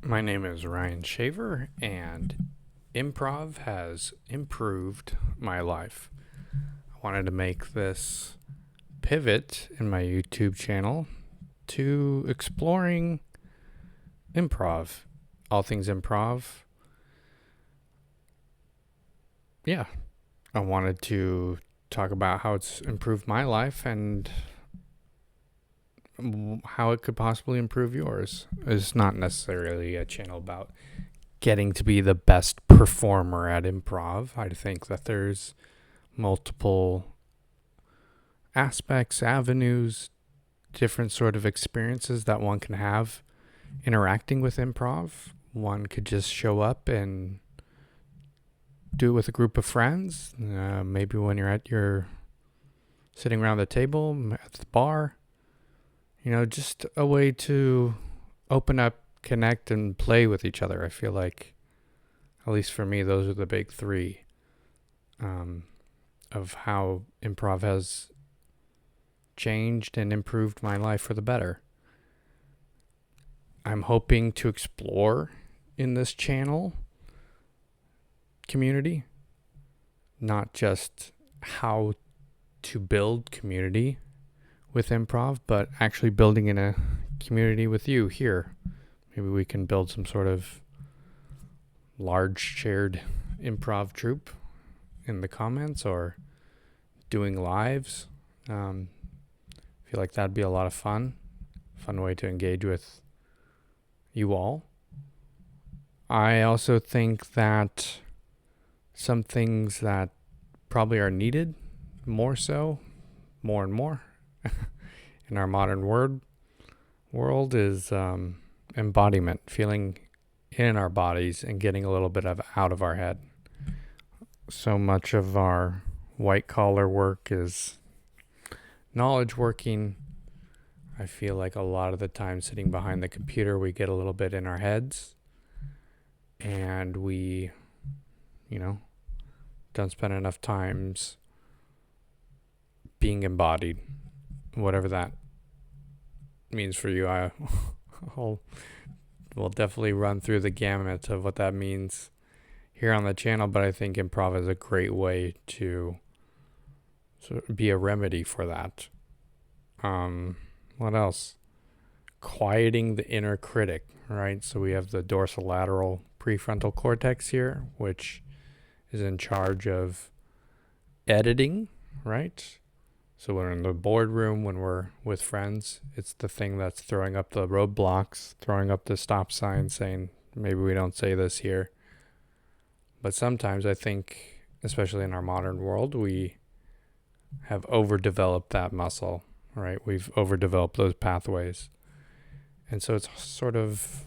My name is Ryan Shaver, and improv has improved my life. I wanted to make this pivot in my YouTube channel to exploring improv, all things improv. Yeah, I wanted to talk about how it's improved my life and how it could possibly improve yours. It's not necessarily a channel about getting to be the best performer at improv. I think that there's multiple aspects, avenues, different sort of experiences that one can have interacting with improv. One could just show up and do it with a group of friends. Maybe when you're at your sitting around the table at the bar, just a way to open up, connect, and play with each other. I feel like, at least for me, those are the big three of how improv has changed and improved my life for the better. I'm hoping to explore in this channel community, not just how to build community with improv, but actually building in a community with you here. Maybe we can build some sort of large shared improv troupe in the comments or doing lives. I feel like that'd be a lot of fun way to engage with you all. I also think that some things that probably are needed more and more in our modern world is embodiment, feeling in our bodies and getting a little bit of out of our head. So much of our white collar work is knowledge working. I feel like a lot of the time sitting behind the computer, we get a little bit in our heads and we, don't spend enough times being embodied, whatever that means for you. We'll definitely run through the gamut of what that means here on the channel, but I think improv is a great way to sort of be a remedy for that. What else? Quieting the inner critic, right? So we have the dorsolateral prefrontal cortex here, which is in charge of editing, right? So when we're in the boardroom, when we're with friends, it's the thing that's throwing up the roadblocks, throwing up the stop sign, saying, maybe we don't say this here. But sometimes I think, especially in our modern world, we have overdeveloped that muscle, right? We've overdeveloped those pathways. And so it's sort of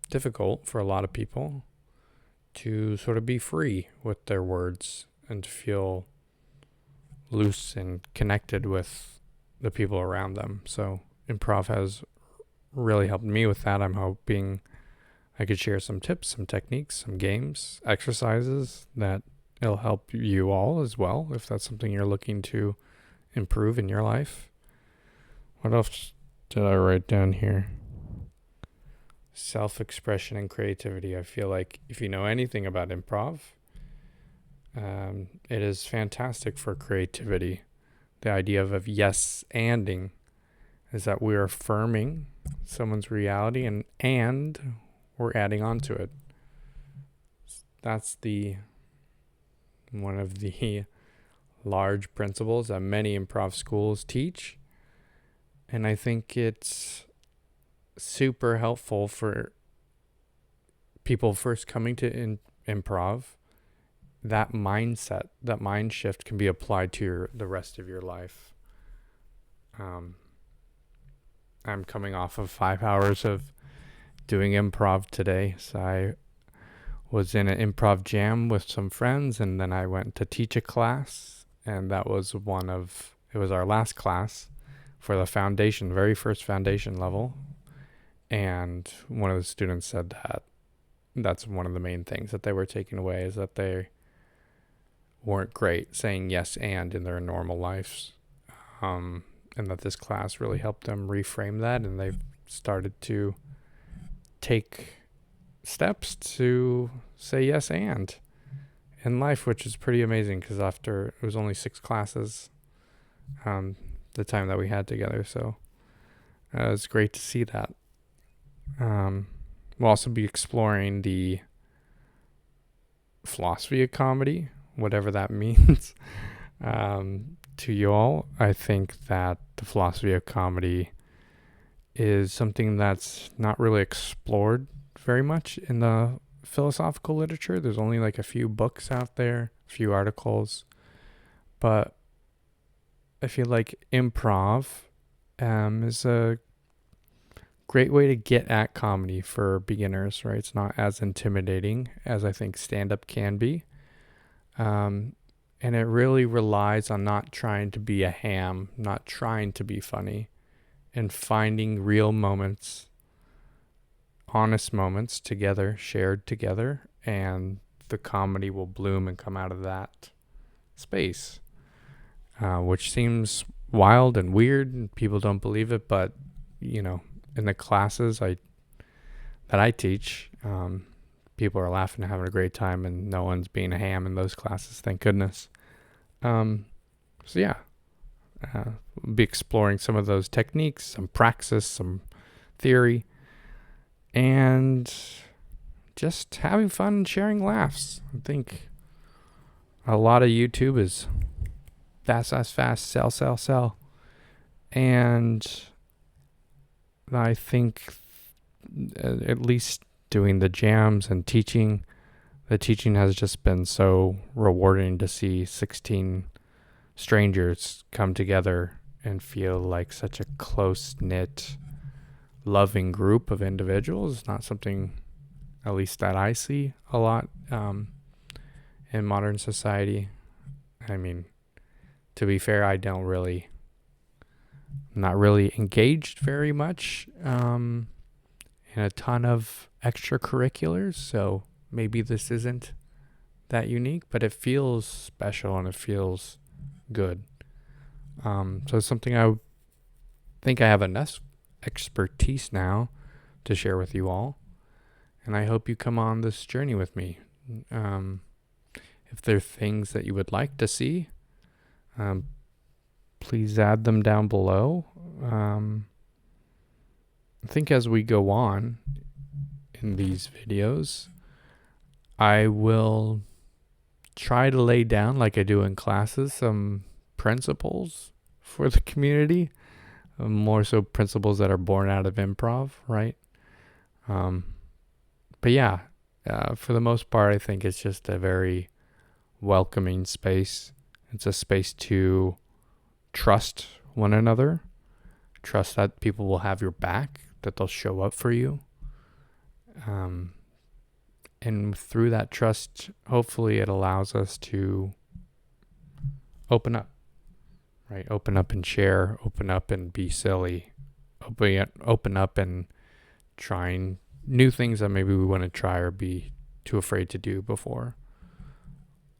difficult for a lot of people to sort of be free with their words and to feel loose and connected with the people around them. So improv has really helped me with that. I'm hoping I could share some tips, some techniques, some games, exercises that it'll help you all as well if that's something you're looking to improve in your life. What else did I write down here? Self-expression and creativity. I feel like if you know anything about improv, it is fantastic for creativity. The idea of yes-anding is that we're affirming someone's reality and we're adding on to it. That's one of the large principles that many improv schools teach. And I think it's super helpful for people first coming to improv. That mindset, that mind shift can be applied to the rest of your life. I'm coming off of 5 hours of doing improv today. So I was in an improv jam with some friends, and then I went to teach a class, and that was it was our last class for the foundation, very first foundation level. And one of the students said that that's one of the main things that they were taking away, is that they weren't great saying yes and in their normal lives. And that this class really helped them reframe that, and they've started to take steps to say yes and in life, which is pretty amazing because after it was only 6 classes the time that we had together. So it was great to see that. We'll also be exploring the philosophy of comedy, whatever that means to you all. I think that the philosophy of comedy is something that's not really explored very much in the philosophical literature. There's only like a few books out there, a few articles, but I feel like improv is a great way to get at comedy for beginners, right? It's not as intimidating as I think stand-up can be. And it really relies on not trying to be a ham, not trying to be funny, and finding real moments, honest moments together, shared together, and the comedy will bloom and come out of that space, which seems wild and weird, and people don't believe it, but, you know, in the classes that I teach, people are laughing and having a great time, and no one's being a ham in those classes, thank goodness. So yeah, we'll be exploring some of those techniques, some praxis, some theory, and just having fun and sharing laughs. I think a lot of YouTube is fast, sell. And I think at least doing the jams and teaching, the teaching has just been so rewarding to see 16 strangers come together and feel like such a close-knit, loving group of individuals. It's not something, at least that I see a lot in modern society. I mean, to be fair, not really engaged very much in a ton of extracurriculars, so maybe this isn't that unique, but it feels special and it feels good. So it's something I think I have enough expertise now to share with you all, and I hope you come on this journey with me. If there are things that you would like to see, please add them down below. I think as we go on in these videos, I will try to lay down, like I do in classes, some principles for the community, more so principles that are born out of improv, right? But yeah, for the most part, I think it's just a very welcoming space. It's a space to trust one another, trust that people will have your back, that they'll show up for you. And through that trust, hopefully it allows us to open up, right? Open up and share, open up and be silly, open up and trying new things that maybe we wouldn't try or be too afraid to do before.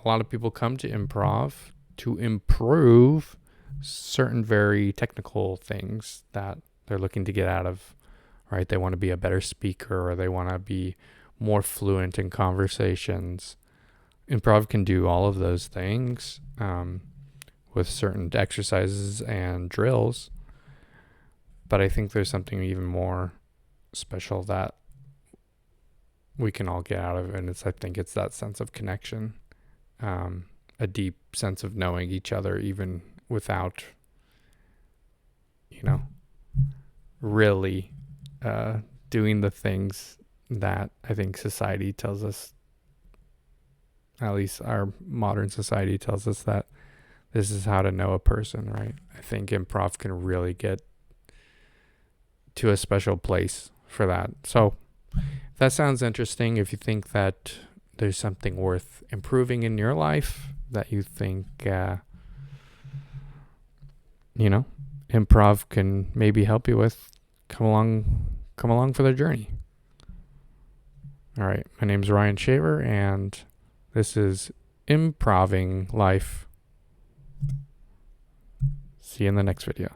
A lot of people come to improv to improve certain very technical things that they're looking to get out of, right? They want to be a better speaker, or they want to be more fluent in conversations. Improv can do all of those things with certain exercises and drills, but I think there's something even more special that we can all get out of it, and I think it's that sense of connection, a deep sense of knowing each other, even without, really doing the things that I think society tells us, at least our modern society tells us, that this is how to know a person, right? I think improv can really get to a special place for that. So if that sounds interesting, if you think that there's something worth improving in your life, that you think, improv can maybe help you with, come along for the journey. All right. My name's Ryan Shaver, and this is Improving Life. See you in the next video.